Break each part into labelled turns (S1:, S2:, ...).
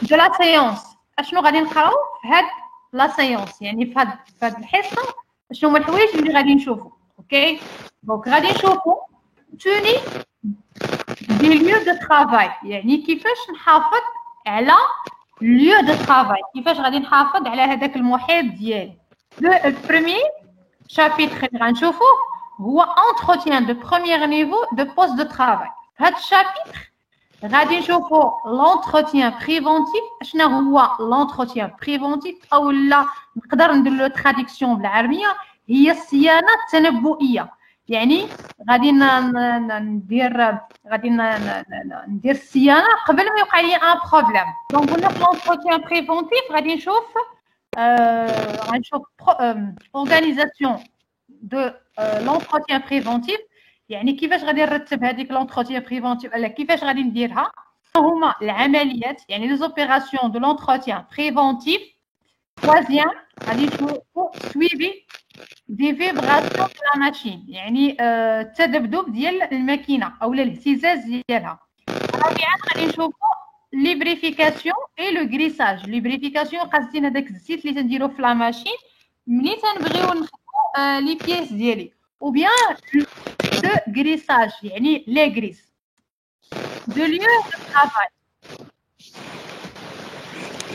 S1: دو لا سيونس. اشنو غادي نقراو في هاد لا سيونس، يعني في هاد الحصه شنو هما الحوايج اللي غادي نشوفو. اوكي دونك غادي نشوفو توني دي ليو دو ترافاي، يعني كيفاش نحافظ على ليو دو ترافاي، كيفاش غادي نحافظ على هذاك المحيط ديالي. البريمير شابيتر اللي غنشوفوه هو entretien de premier niveau de poste de travail. هاد الشابيتر غادي نشوفوا l'entretien préventif. شنو هو l'entretien préventif او لا نقدر ندير له تراديكسيون بالعربيه هي الصيانه التنبؤيه. يعني غادي ندير الصيانه قبل ما يوقع لي ان بروبليم. دونك قلنا في l'entretien préventif غادي نشوف organisation de l'entretien préventif، يعني كيفاش غادي نرتب هذيك لونتروتيان بريفونتيف ولا كيفاش غادي نديرها. هما العمليات يعني لي زوبيراسيون دو لونتروتيان بريفونتيف. troisième غادي نشوفوا سويفي دي فيبراسيون دو لا ماشين، يعني التذبذب ديال الماكينه او الاهتزاز ديالها. رابعا غادي نشوفوا لي بريفيكاسيون اي لو غريساج. لي بريفيكاسيون قاصدين هذاك الزيت اللي تنديرو في لا ماشين ملي تنبغيو نخدموا لي بيس ديالي، ou bien de grissage يعني les grisses de lieu de travail.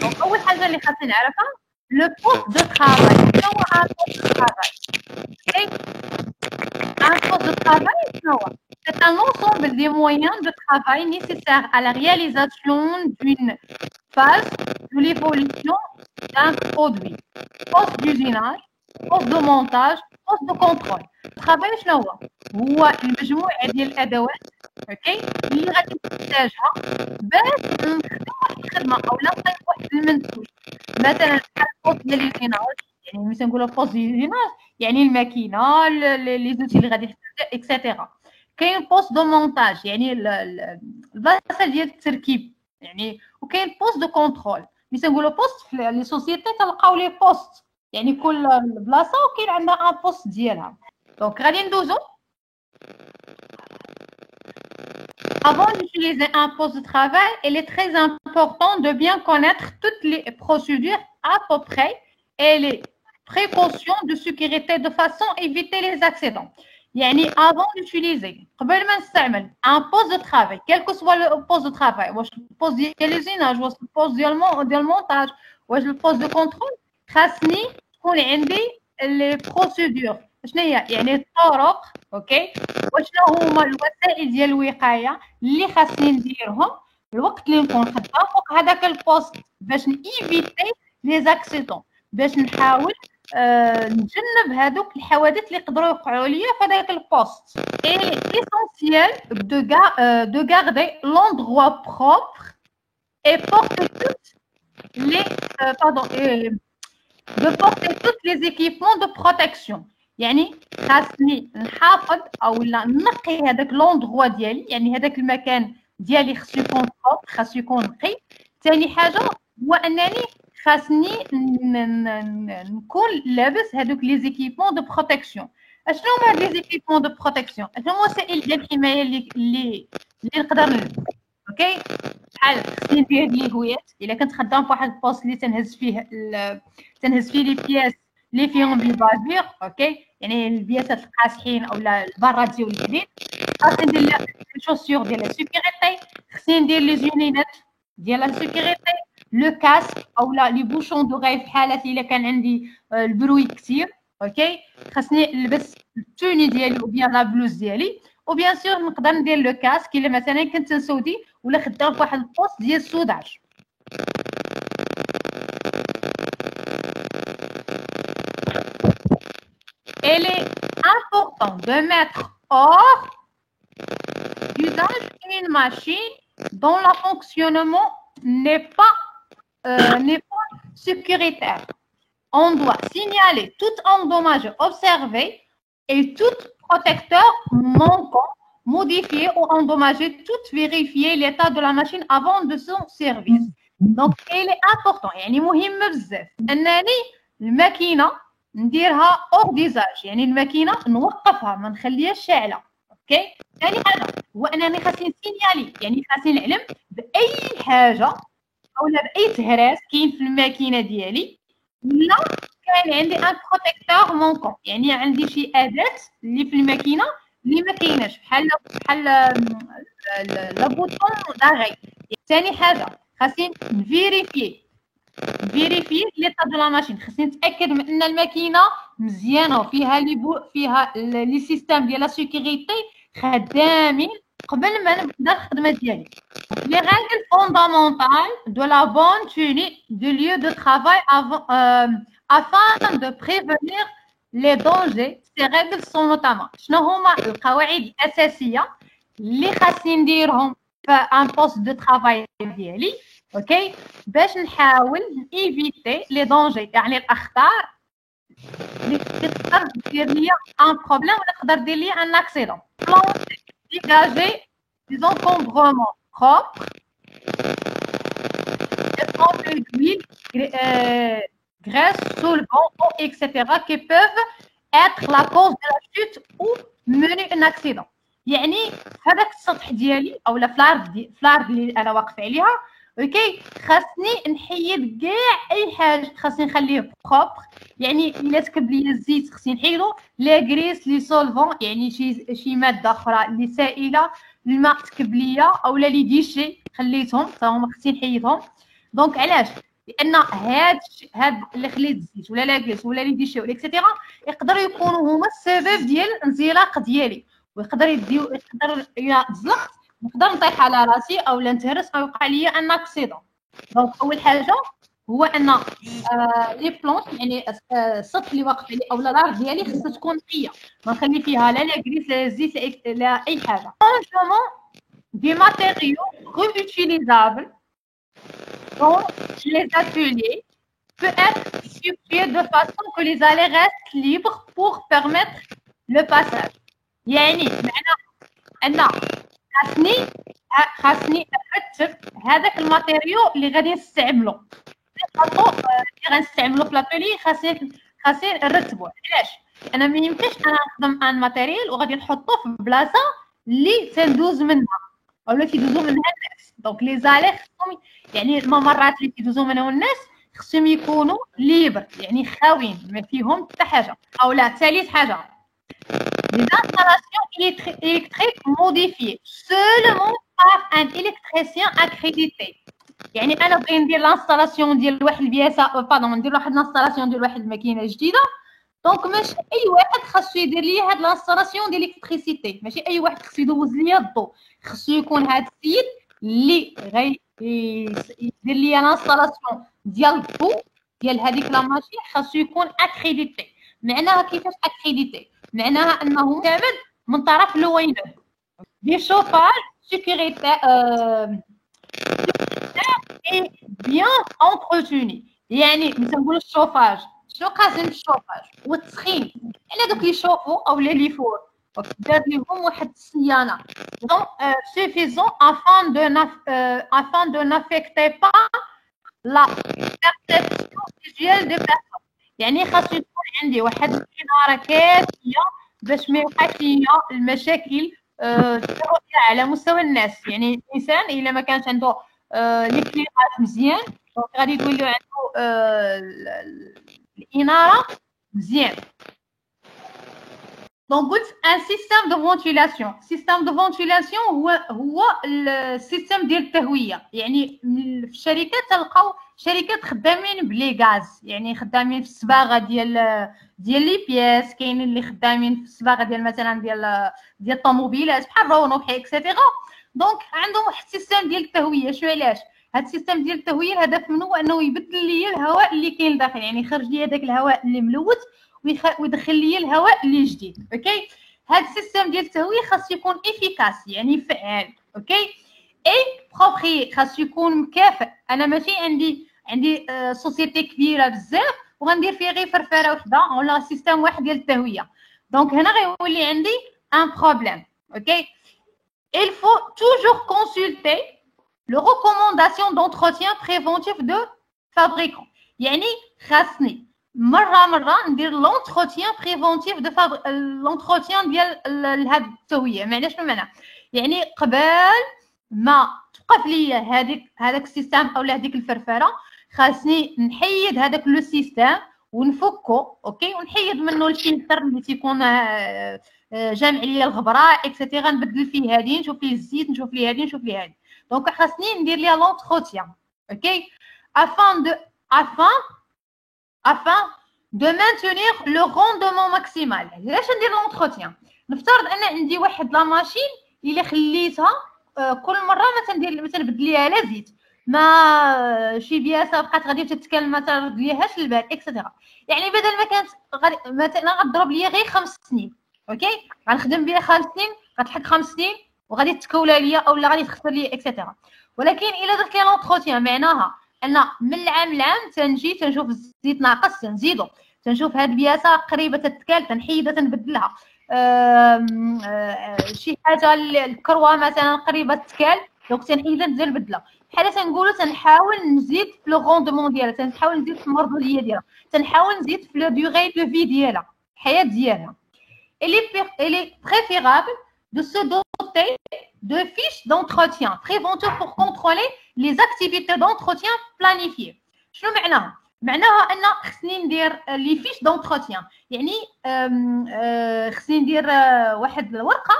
S1: donc اول حاجه اللي خاصني نعرفها le poste de travail. شنو هو un poste de travail؟ un poste de travail شنو هو؟ c'est un ensemble des moyens de travail nécessaires à la réalisation d'une phase de l'évolution d'un produit. poste d'usinage, poste de montage, poste de contrôle. الترافاي شنو هو المجموعه ديال الادوات اوكي اللي غادي نحتاجها باش نخدم واحد الخدمه او نعطي واحد المنتوج. مثلا بحال البوست ديال الاناج، يعني ملي تنقولوا بوست ديال الاناج يعني الماكينه لي زوتي اللي غادي نحتاجها اكسيتيرا. كاين بوست دو مونتاج يعني البلاصه ديال التركيب يعني، وكاين بوست دو كونترول. ملي تنقولوا بوست في لي سوسيتي تلقاو لي بوست يعني كل بلاصه وكاين عندها ان بوست ديالها. دونك غادي ندوزو. Avant d'utiliser un poste de travail, il est très important de bien connaître toutes les procédures à peu près et les précautions de sécurité de façon à éviter les accidents. يعني avant d'utiliser قبل ما نستعمل un poste de travail quel que soit le poste de travail، واش البوست ديال الزيناج واش البوست ديال المونتاج واش البوست دو كونترول، خاصني تكون عندي لي بروسيدور. شنو هي يعني الطرق اوكي وشنو هما الوسائل ديال الوقايه اللي خاصني نديرهم الوقت اللي نكون خدامه فوق هذاك البوست باش نيفيتي لي زاكسيدون، باش نحاول نتجنب هذوك الحوادث اللي يقدروا يوقعوا ليا في هذاك البوست. اي اسونسيال دو غاردي لوندغوا بروبر اي بورتي توت لي de porter tous les équipements de protection. يعني خاصني نحافظ او لا نقي هذاك لوندغوا ديالي، يعني هذاك المكان ديالي خصو يكون بروبر، خاصو يكون نقي. ثاني حاجه هو انني خاصني نكون لابس هذوك لي زيكيبمون دو بروتيكسيون. اشنو هما هاد لي زيكيبمون دو بروتيكسيون؟ اشنو هو وسائل ديال الحمايه اللي نقدر نلبس؟ اوكي بحال خصني ندير لي هويات الا كنت خدام فواحد البوست اللي تنهز فيه لي بياس اللي فيهم بيفافير اوكي يعني البياسات القاصحين او البراد ديال الجديد. خاصني ندير لي شوسيور ديال لا سيكوريتي، خصني ندير لي زونينات ديال لا سيكوريتي، لو كاسك او لي بوشون دوغاي في حالات الا كان عندي البروي كثير اوكي. خاصني نلبس التوني ديالي او بيان لا بلوز ديالي، وبيان سور نقدر ندير لو كاسك الا مثلا كنت نسودي ولا خدام فواحد البوست ديال السوداج. Il est important de mettre hors d'usage une machine dont le fonctionnement n'est pas sécuritaire. On doit signaler tout endommage observé et tout protecteur manquant, modifier ou endommager, tout vérifier l'état de la machine avant de son service. Donc, il est important, يعني مهم بزاف أنني الماكينة نديرها اور ديزاج، يعني الماكينه نوقفها ما نخليهاش شاعله اوكي. ثاني حاجه هو انني خاصني نسينيالي، يعني خاصني نعلم باي حاجه اولا باي تهراس كاين في الماكينه ديالي، ولا كاين عندي ان بروتيكتور مونكون، يعني عندي شي اداه اللي في الماكينه اللي ما كايناش، بحال لا بوطون داغي. ثاني حاجه خاصني نفيريفي ليطا دو لا ماشين، خاصني نتاكد من ان الماكينه مزيانه وفيها فيها لي سيستيم ديال لا سيكوريتي خدامين قبل ما نبدا الخدمه ديالي. Les règles fondamentales de la bonne tenue du lieu de travail afin de prévenir les dangers. Ces règles sont notamment شنو هما القواعد الاساسيه اللي خاصني نديرهم في ان بوست دو ترافاي ديالي، اوكي، باش نحاول ايفيتي لي دونجي، يعني الاخطار اللي تقدر دير ليا ان بروبليم ولا تقدر دير ليا ان اكسيدون. dégager des encombrements propres, des produits d'huile, graisse, solvants, eau, etc. qui peuvent être la cause de la chute ou mener un accident. يعني في هذاك السطح ديالي اولا في الارض اللي انا واقف عليها، اوكي، خاصني نحيد كاع اي حاجه، خاصني نخليه بروبر، يعني الا تكب لي الزيت خاصني نحيدو، لا غريس لي سولفون يعني شي ماده اخرى اللي سائله، الماء تكب ليا اولا لي ديشي خليتهم حتى هما خاصني نحيدهم. دونك علاش؟ لان هاد اللي خليت الزيت ولا لا غريس ولا لي ديشي ولا اكسيتيرا يقدروا يكونوا هما السبب ديال الانزلاق ديالي، ويقدر يقدر يا زلقت نقدر نطيح على راسي او نتهرس او يوقع لي ان اكسيدون. دونك اول حاجه هو ان لي بلونش يعني السطح اللي واقف عليه اولا الارض ديالي خصها تكون نقيه، ما نخلي فيها لا غريس لا زيت لا اي حاجه. changement des matériaux réutilisables dans les ateliers peut être effectué de façon que les allées restent libres pour permettre le passage. يعني معنى ان خاصني نرتب هذاك الماتيريو اللي غادي نستعملو، اللي غنستعملو في لاتولي خاصني نرتبو. علاش؟ انا ما يمكنش انا نخدم ان ماتيريال وغادي نحطو في بلاصه اللي تندوز منها اولا تيدوزو منها الناس. دونك لي زالي خصهم يعني الممرات اللي تيدوزو منهم الناس خصهم يكونوا ليبر، يعني خاويين ما فيهم حتى حاجه. اولا ثالث حاجه les installations électriques modifiées seulement par un électricien accrédité. يعني انا بغي ندير لانستالاسيون ديال واحد البياسه ندير واحد لانستالاسيون ديال واحد الماكينه جديده، دونك ماشي اي واحد خاصو يدير لي هاد لانستالاسيون ديال الالكتريسيتي، ماشي اي واحد خاصو يدوز ليا الضو، خاصو يكون هاد السيد اللي يدير لي لانستالاسيون ديال الضو ديال هذيك لا ماشين خاصو يكون اكريديتي. معناها كيفاش اكريديتي؟ معناها انه معتمد من طرف لوينه دي شوفاج سيكوريتير اي بيان انتروتوني. يعني نقولوا الشوفاج، شنو قاسم الشوفاج والتسخين، يعني دوك يشوفوا اولا لي فور دار لهم واحد الصيانه دونك suffisant afin de n'affecter pas la perception visuelle des personnes. يعني خاصو يكون عندي واحد الاناره كافيه باش ما يوقعش ليا المشاكل الرؤيه على مستوى الناس. يعني الانسان الا ما كانش عنده ليكليراج مزيان غادي تولي عنده الاناره مزيان. دونك قلت ان سيستيم دو فونتيلاسيون. سيستيم دو فونتيلاسيون هو السيستيم ديال التهويه. يعني في الشركات تلقاو شركات خدامين بلي غاز، يعني خدامين في الصباغه ديال لي بياس، كاينين اللي خدامين في الصباغه ديال مثلا ديال الطوموبيلات بحال رونو بحال اكسيتيرا. دونك عندهم واحد السيستيم ديال التهويه. شنو علاش هذا السيستيم ديال التهويه؟ الهدف منه هو انه يبدل لي الهواء اللي كاين داخل، يعني يخرج لي هذاك الهواء اللي ملوث ويدخل لي الهواء اللي جديد. اوكي، هذا السيستم ديال التهويه خاص يكون افيكاس يعني فعال. اوكي، اي بروبري خاص يكون مكافئ. انا ماشي عندي سوسيتي كبيره بزاف وغندير فيها غير فرفاره وحده ولا سيستم واحد ديال التهويه، دونك هنا غيولي عندي ان بروبليم. اوكي، il faut toujours consulter les recommandations d'entretien préventif de fabricant. يعني خاصني مره ندير لونتروتيان بريفونتيف دو لونتروتيان ديال هاد التهويه. معناش المعنى؟ يعني قبل ما توقف ليا هذاك السيستم اولا هذيك الفرفره، خاصني نحيد هذاك لو سيستم ونفكو اوكي، ونحيد منه الفلتر اللي تيكون جامع ليا الغبره اكسيتيرا، نبدل فيه هادي، نشوف فيه الزيت، نشوف فيه هادي، نشوف فيه هادي. دونك خاصني ندير ليها لونتروتيان اوكي afin de maintenir le rendement maximal. علاش ندير لونتروتيان؟ نفترض ان عندي واحد لا ماشين اللي خليتها كل مره ما تنبدل ليها لا زيت، ما شي بياسه بقات غادي تتكلم ما تردليهاش البال اكسيتيرا. يعني بدل ما كانت مثلا غضرب ليا غير 5 سنين اوكي، غنخدم بها 5 سنين، غتحك 5 سنين وغادي تكولا ليا اولا غادي تخسر ليا اكسيتيرا. ولكن الا درت ليها لونتروتيان معناها ان من العام لعام تنجي تنشوف الزيت ناقص تنزيدو، تنشوف هاد البياسه قريبه تتكال تنحيدها تنبدلها، شي حاجه الكروه مثلا قريبه تتكال دونك تنحيدها نزيد نبدلها. بحال تنقولوا تنحاول نزيد في لو روندمون ديالها، تنحاول نزيد في المردوديه ديالها، تنحاول نزيد في لو دوغي دو في ديالها، الحياه ديالها. il est préférable de se doter de fiches d'entretien préventives pour contrôler les activités d'entretien planifiées. شنو معناها؟ معناها ان خصني ندير لي فيش دونتروتيان، يعني خصني ندير واحد الورقه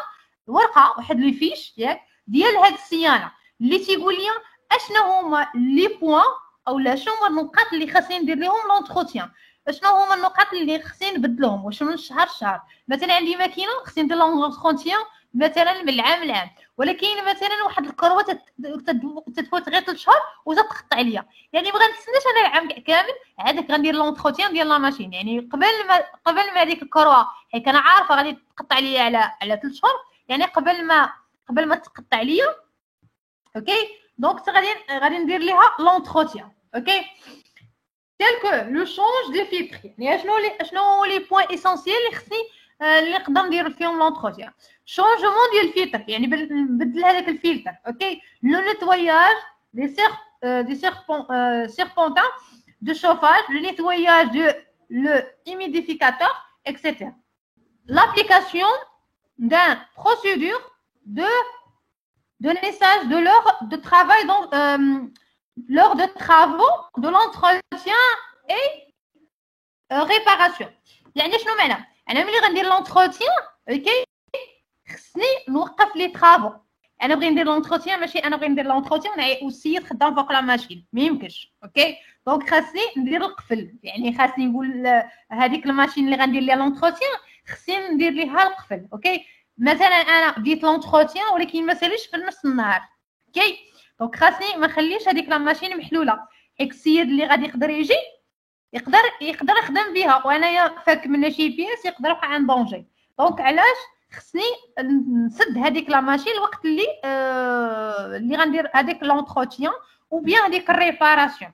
S1: واحد لي فيش ياك ديال هاد الصيانه اللي تيقول لي اشنو هما لي بوين اولا شنو هما النقاط اللي خاصني ندير لهم لونتروتيان، اشنو هما النقاط اللي خصني نبدلهم، واش من شهر لشهر. مثلا عندي ماكينه خصني ندير لونتروتيان مثلا من العام لعام، ولكن مثلا واحد الكروه تتفوت غير 3 شهور وتتقطع ليا، يعني بغا نستناش انا العام كامل عادك غندير لونتروتيان ديال لا ماشين، يعني قبل ما هذيك الكروه حيت انا عارفه غادي تقطع ليا على 3 شهور، يعني قبل ما تقطع ليا اوكي. دونك غادي ندير ليها لونتروتيان اوكي. tel que le change des filtres، يعني شنو هو لي بوين اسونسييل اللي خصني اللي نقدر ندير فيهم لونتروتيان. شونجمون ديال الفلتر، يعني نبدل هذاك الفلتر اوكي. لو نيتواياج دي سيربونتان دو شوفاج، لو نيتواياج دو لو humidificateur etc. l'application d'un procédure de lissage de l'heure de travail donc lors de travaux de l'entretien et réparation. يعني شنو معنى؟ انا ملي غندير لونتروتيان اوكي خصني نوقف لي طرافو. انا بغي ندير لونتروتيان ماشي انا بغي ندير لونتروتيان والسيد خدام فوق لا ماشين، ما يمكنش اوكي. دونك خاصني ندير القفل، يعني خاصني نقول هذيك الماشين اللي غندير ليها لونتروتيان خصني ندير ليها القفل اوكي. مثلا انا بديت لونتروتيان ولكن ما ساليش في نص النهار اوكي، دونك خاصني ما نخليش هذيك لا ماشين محلوله، حيت السيد اللي غادي يقدر يجي يقدر يخدم بها وانايا فاك من شي بياس يقدر يوقع عن دونجي. دونك علاش خصني نسد هذيك لا ماشين الوقت اللي غندير هذيك لونتروتيان او بيان هذيك الريباراسيون